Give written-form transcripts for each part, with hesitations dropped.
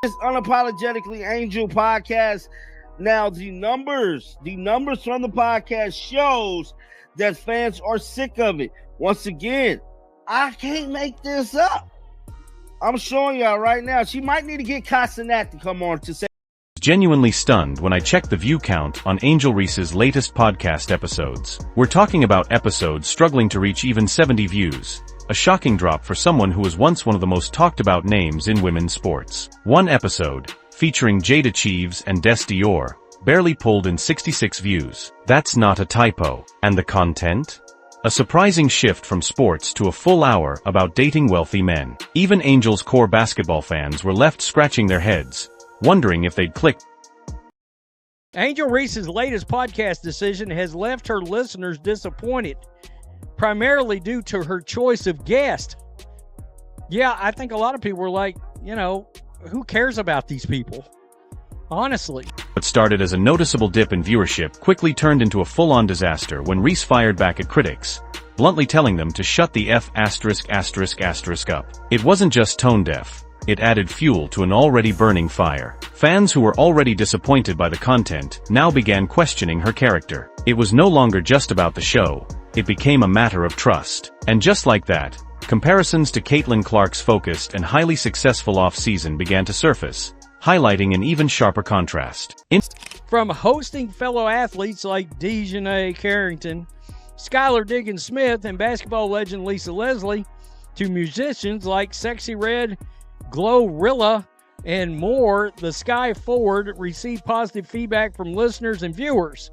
This Unapologetically Angel podcast. Now, the numbers from the podcast shows that fans are sick of it. Once again, I can't make this up. I'm showing y'all right now. She might need to get Casanat to come on to say. Genuinely stunned when I checked the view count on Angel Reese's latest podcast episodes. We're talking about episodes struggling to reach even 70 views. A shocking drop for someone who was once one of the most talked about names in women's sports. One episode, featuring Jada Cheeves and Des Dior, barely pulled in 66 views. That's not a typo. And the content? A surprising shift from sports to a full hour about dating wealthy men. Even Angel's core basketball fans were left scratching their heads, wondering if they'd click. Angel Reese's latest podcast decision has left her listeners disappointed, primarily due to her choice of guest. Yeah, I think a lot of people were like, who cares about these people? Honestly. What started as a noticeable dip in viewership quickly turned into a full-on disaster when Reese fired back at critics, bluntly telling them to shut the F*** up. It wasn't just tone-deaf. It added fuel to an already burning fire. Fans who were already disappointed by the content now began questioning her character. It was no longer just about the show. It became a matter of trust. And just like that, comparisons to Caitlin Clark's focused and highly successful off-season began to surface, highlighting an even sharper contrast. From hosting fellow athletes like Dejanay Carrington, Skylar Diggins-Smith, and basketball legend Lisa Leslie, to musicians like Sexy Red, Glorilla, and more, the Sky Forward received positive feedback from listeners and viewers.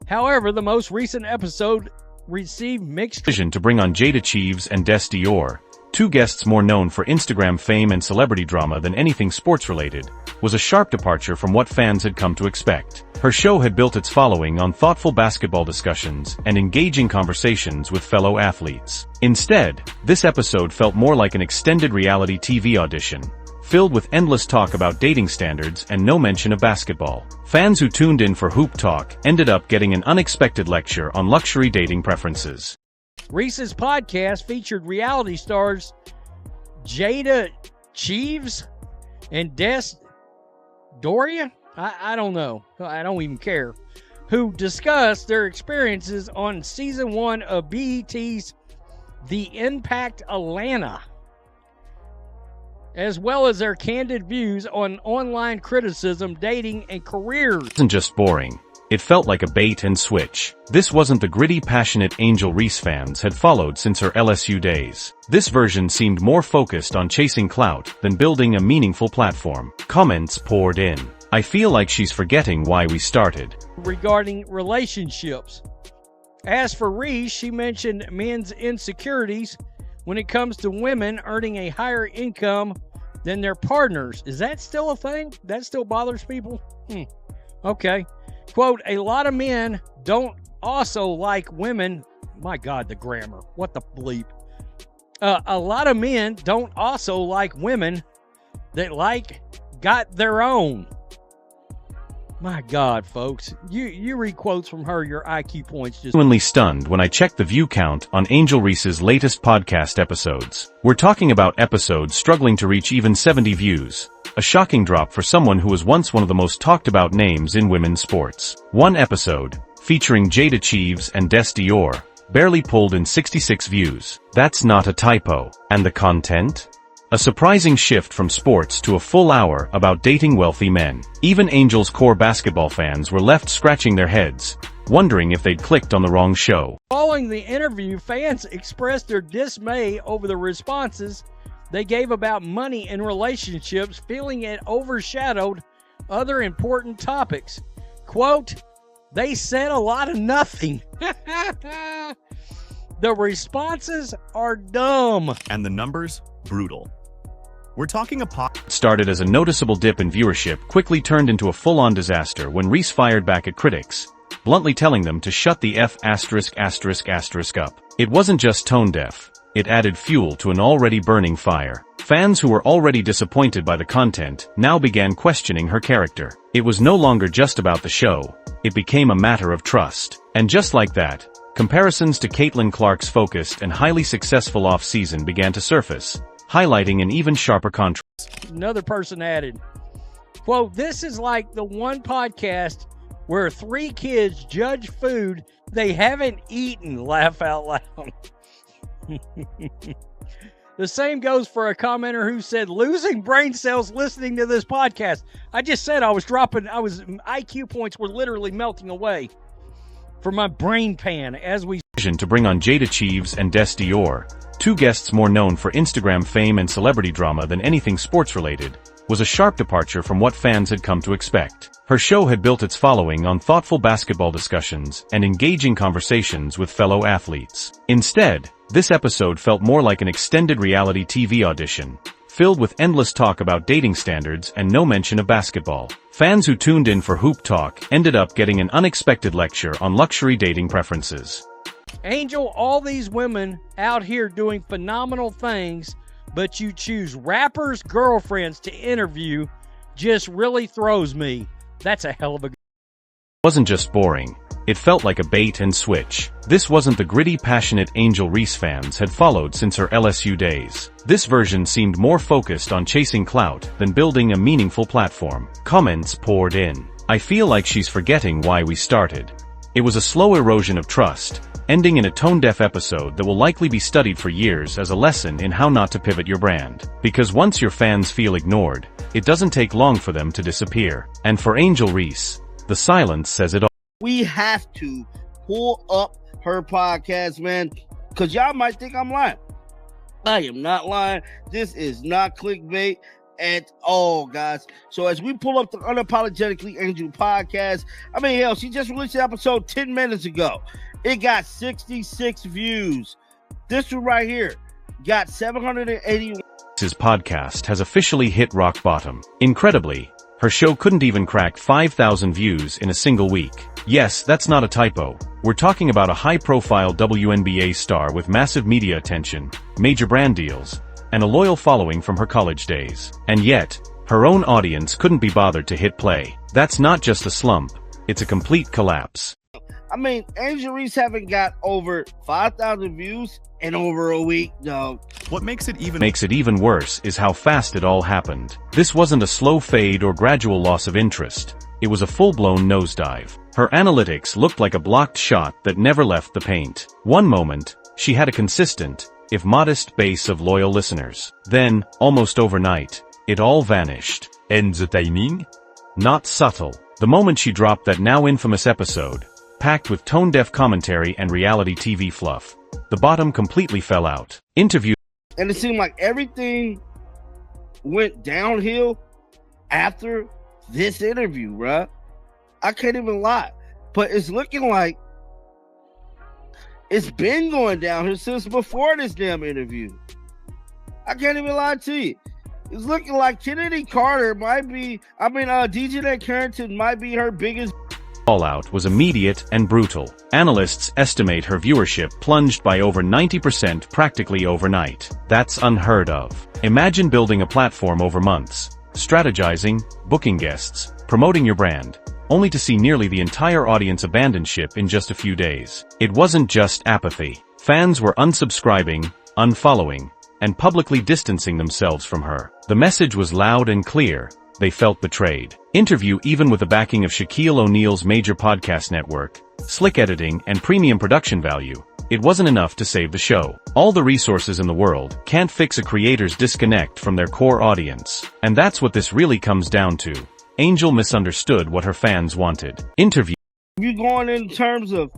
However, the most recent episode received mixed decision to bring on Jada Cheeves and Des Dior, two guests more known for Instagram fame and celebrity drama than anything sports-related, was a sharp departure from what fans had come to expect. Her show had built its following on thoughtful basketball discussions and engaging conversations with fellow athletes. Instead, this episode felt more like an extended reality TV audition, filled with endless talk about dating standards and no mention of basketball. Fans who tuned in for hoop talk ended up getting an unexpected lecture on luxury dating preferences. Reese's podcast featured reality stars Jada Cheeves and Des Doria? I don't know. I don't even care. Who discussed their experiences on season 1 of BET's The Impact Atlanta, as well as their candid views on online criticism, dating, and careers. It wasn't just boring. It felt like a bait and switch. This wasn't the gritty, passionate Angel Reese fans had followed since her LSU days. This version seemed more focused on chasing clout than building a meaningful platform. Comments poured in. I feel like she's forgetting why we started. Regarding relationships. As for Reese, she mentioned men's insecurities when it comes to women earning a higher income than their partners. Is that still a thing? That still bothers people? Okay. Quote, a lot of men don't also like women. My God, the grammar. What the bleep? A lot of men don't also like women that got their own. My God, folks. You read quotes from her, your IQ points just... Genuinely stunned when I checked the view count on Angel Reese's latest podcast episodes. We're talking about episodes struggling to reach even 70 views. A shocking drop for someone who was once one of the most talked about names in women's sports. One episode, featuring Jada Cheeves and Des Dior, barely pulled in 66 views. That's not a typo. And the content? A surprising shift from sports to a full hour about dating wealthy men. Even Angel's core basketball fans were left scratching their heads, wondering if they'd clicked on the wrong show. Following the interview, fans expressed their dismay over the responses they gave about money and relationships, feeling it overshadowed other important topics. Quote, they said a lot of nothing. The responses are dumb. And the numbers, brutal. We're talking started as a noticeable dip in viewership quickly turned into a full-on disaster when Reese fired back at critics, bluntly telling them to shut the F*** up. It wasn't just tone-deaf. It added fuel to an already burning fire. Fans who were already disappointed by the content now began questioning her character. It was no longer just about the show. It became a matter of trust. And just like that, comparisons to Caitlin Clark's focused and highly successful off-season began to surface, highlighting an even sharper contrast. Another person added, quote, "This is like the one podcast where 3 kids judge food they haven't eaten, laugh out loud." The same goes for a commenter who said, "Losing brain cells listening to this podcast." I just said IQ points were literally melting away from my brain pan as we To bring on Jada Cheeves and Des Dior, 2 guests more known for Instagram fame and celebrity drama than anything sports-related, was a sharp departure from what fans had come to expect. Her show had built its following on thoughtful basketball discussions and engaging conversations with fellow athletes. Instead, this episode felt more like an extended reality TV audition, filled with endless talk about dating standards and no mention of basketball. Fans who tuned in for hoop talk ended up getting an unexpected lecture on luxury dating preferences. Angel, all these women out here doing phenomenal things, but you choose rappers' girlfriends to interview just really throws me. That's a hell of a... It wasn't just boring. It felt like a bait and switch. This wasn't the gritty, passionate Angel Reese fans had followed since her LSU days. This version seemed more focused on chasing clout than building a meaningful platform. Comments poured in. "I feel like she's forgetting why we started." It was a slow erosion of trust, ending in a tone-deaf episode that will likely be studied for years as a lesson in how not to pivot your brand. Because once your fans feel ignored, it doesn't take long for them to disappear. And for Angel Reese, the silence says it all. We have to pull up her podcast, man, because y'all might think I'm lying. I am not lying. This is not clickbait at all, guys. So as we pull up the Unapologetically Angel podcast, I mean, hell, she just released the episode 10 minutes ago. It got 66 views. This one right here got 781. His podcast has officially hit rock bottom. Incredibly, her show couldn't even crack 5,000 views in a single week. Yes, that's not a typo. We're talking about a high-profile WNBA star with massive media attention, major brand deals, and a loyal following from her college days. And yet, her own audience couldn't be bothered to hit play. That's not just a slump, it's a complete collapse. I mean, Angel Reese haven't got over 5,000 views in over a week, dog. What makes it even worse is how fast it all happened. This wasn't a slow fade or gradual loss of interest. It was a full-blown nosedive. Her analytics looked like a blocked shot that never left the paint. One moment, she had a consistent, if modest, base of loyal listeners. Then, almost overnight, it all vanished. And the timing? Not subtle. The moment she dropped that now infamous episode, packed with tone-deaf commentary and reality TV fluff, the bottom completely fell out. Interview. And it seemed like everything went downhill after this interview, bruh. I can't even lie. But it's looking like it's been going downhill since before this damn interview. I can't even lie to you. It's looking like Kennedy Carter might be, DJ Nat Carrington might be her biggest fallout was immediate and brutal. Analysts estimate her viewership plunged by over 90% practically overnight. That's unheard of. Imagine building a platform over months, strategizing, booking guests, promoting your brand, only to see nearly the entire audience abandon ship in just a few days. It wasn't just apathy. Fans were unsubscribing, unfollowing, and publicly distancing themselves from her. The message was loud and clear. They felt betrayed. Interview. Even with the backing of Shaquille O'Neal's major podcast network, slick editing, and premium production value, it wasn't enough to save the show. All the resources in the world can't fix a creator's disconnect from their core audience. And that's what this really comes down to. Angel misunderstood what her fans wanted. Interview. You going in terms of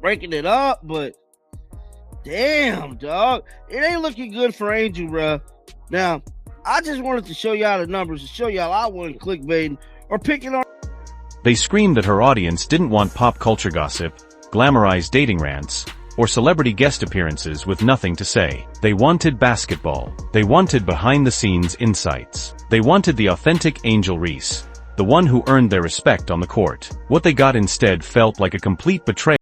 breaking it up, but damn, dog, it ain't looking good for Angel, bruh. Now, I just wanted to show y'all the numbers to show y'all I wasn't clickbaiting or picking on. They screamed that her audience didn't want pop culture gossip, glamorized dating rants, or celebrity guest appearances with nothing to say. They wanted basketball. They wanted behind-the-scenes insights. They wanted the authentic Angel Reese, the one who earned their respect on the court. What they got instead felt like a complete betrayal.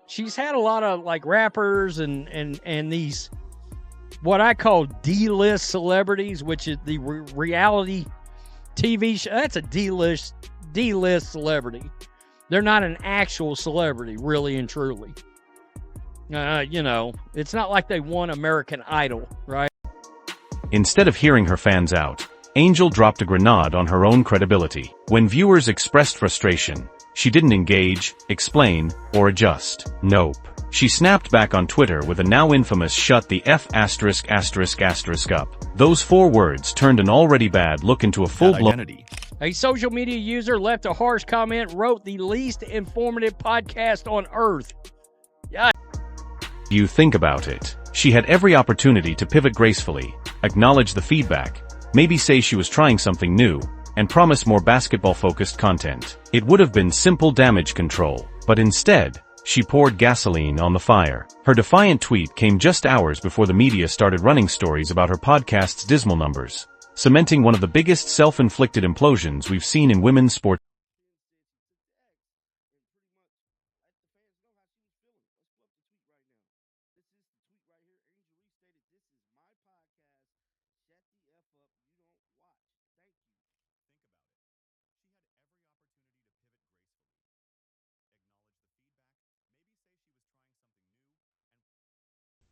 She's had a lot of like rappers and these what I call D-list celebrities, which is the reality TV show. That's a D-list celebrity. They're not an actual celebrity, really and truly. You know, it's not like they won American Idol, right? Instead of hearing her fans out, Angel dropped a grenade on her own credibility. When viewers expressed frustration, she didn't engage, explain, or adjust. Nope. She snapped back on Twitter with a now infamous "shut the F*** up." Those 4 words turned an already bad look into a full-blown identity. A social media user left a harsh comment, wrote the least informative podcast on earth. Yeah. You think about it. She had every opportunity to pivot gracefully, acknowledge the feedback, maybe say she was trying something new, and promise more basketball-focused content. It would have been simple damage control, but instead, she poured gasoline on the fire. Her defiant tweet came just hours before the media started running stories about her podcast's dismal numbers, cementing one of the biggest self-inflicted implosions we've seen in women's sports.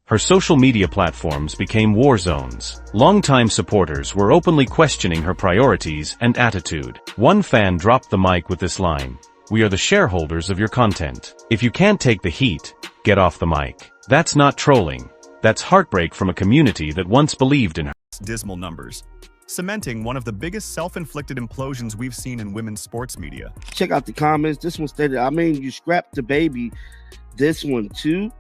Her social media platforms became war zones. Longtime supporters were openly questioning her priorities and attitude. One fan dropped the mic with this line: "We are the shareholders of your content. If you can't take the heat, get off the mic." That's not trolling. That's heartbreak from a community that once believed in her. Dismal numbers, cementing one of the biggest self-inflicted implosions we've seen in women's sports media. Check out the comments. This one stated, you scrapped the baby. This one too.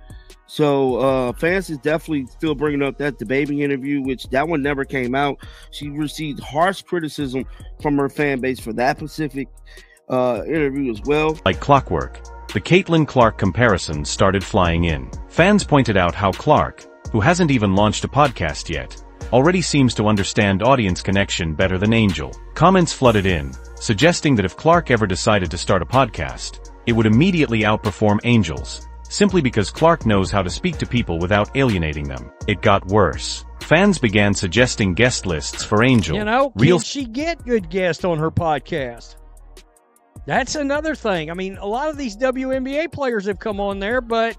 So fans is definitely still bringing up that DaBaby interview, which that one never came out. She received harsh criticism from her fan base for that specific interview as well. Like clockwork, the Caitlin Clark comparisons started flying in. Fans pointed out how Clark, who hasn't even launched a podcast yet, already seems to understand audience connection better than Angel. Comments flooded in, suggesting that if Clark ever decided to start a podcast, it would immediately outperform Angel's, simply because Clark knows how to speak to people without alienating them. It got worse. Fans began suggesting guest lists for Angel. Can she get good guests on her podcast? That's another thing. A lot of these WNBA players have come on there, but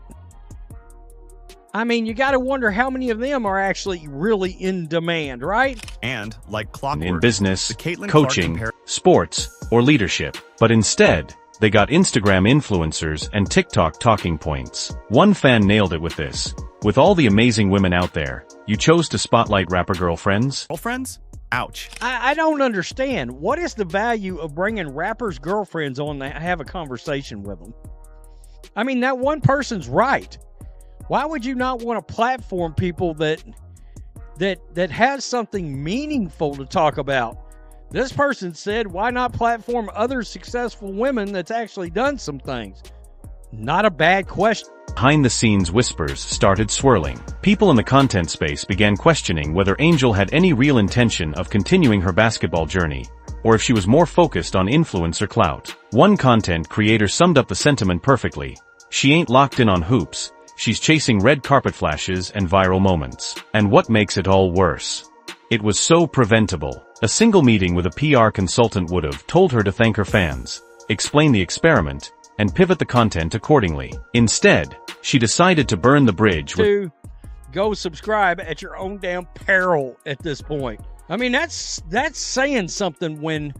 you got to wonder how many of them are actually really in demand, right? And, like clockwork, in business, coaching, sports, or leadership. But instead, they got Instagram influencers and TikTok talking points. One fan nailed it with this: "With all the amazing women out there, you chose to spotlight rapper girlfriends?" Girlfriends? Ouch. I don't understand. What is the value of bringing rappers' girlfriends on to have a conversation with them? That one person's right. Why would you not want to platform people that has something meaningful to talk about? This person said, why not platform other successful women that's actually done some things? Not a bad question. Behind-the-scenes whispers started swirling. People in the content space began questioning whether Angel had any real intention of continuing her basketball journey, or if she was more focused on influencer clout. One content creator summed up the sentiment perfectly: "She ain't locked in on hoops, she's chasing red carpet flashes and viral moments." And what makes it all worse? It was so preventable. A single meeting with a PR consultant would have told her to thank her fans, explain the experiment, and pivot the content accordingly. Instead, she decided to burn the bridge with go subscribe at your own damn peril at this point. That's saying something when,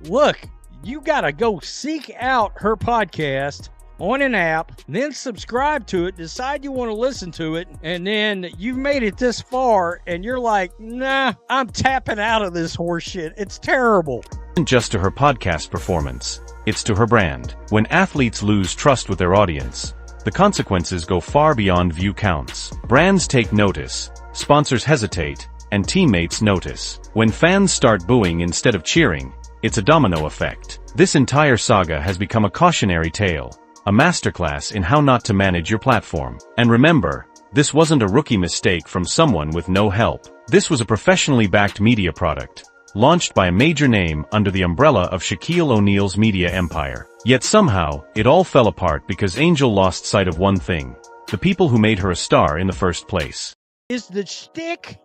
look, you gotta go seek out her podcast on an app, then subscribe to it, decide you want to listen to it, and then you've made it this far, and you're like, nah, I'm tapping out of this horse shit. It's terrible. Isn't just to her podcast performance, it's to her brand. When athletes lose trust with their audience, the consequences go far beyond view counts. Brands take notice, sponsors hesitate, and teammates notice. When fans start booing instead of cheering, it's a domino effect. This entire saga has become a cautionary tale, a masterclass in how not to manage your platform. And remember, this wasn't a rookie mistake from someone with no help. This was a professionally backed media product, launched by a major name under the umbrella of Shaquille O'Neal's media empire. Yet somehow, it all fell apart because Angel lost sight of one thing: the people who made her a star in the first place. Is the shtick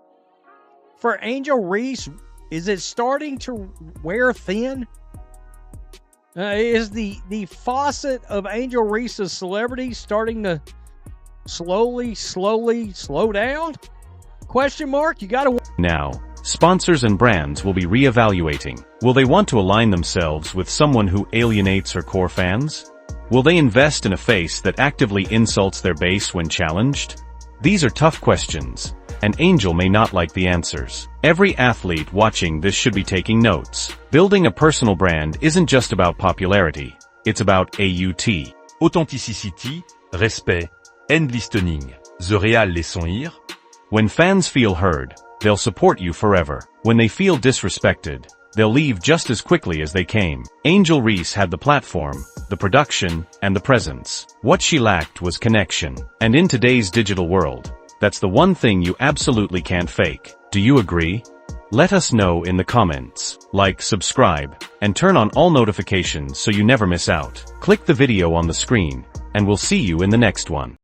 for Angel Reese, is it starting to wear thin? Is the faucet of Angel Reese's celebrity starting to slowly slow down? Question mark? You got to. Now, sponsors and brands will be re-evaluating. Will they want to align themselves with someone who alienates her core fans? Will they invest in a face that actively insults their base when challenged? These are tough questions, and Angel may not like the answers. Every athlete watching this should be taking notes. Building a personal brand isn't just about popularity, it's about AUT. Authenticity, respect, end listening. The real leçon here. When fans feel heard, they'll support you forever. When they feel disrespected, they'll leave just as quickly as they came. Angel Reese had the platform, the production, and the presence. What she lacked was connection. And in today's digital world, that's the one thing you absolutely can't fake. Do you agree? Let us know in the comments. Like, subscribe, and turn on all notifications so you never miss out. Click the video on the screen, and we'll see you in the next one.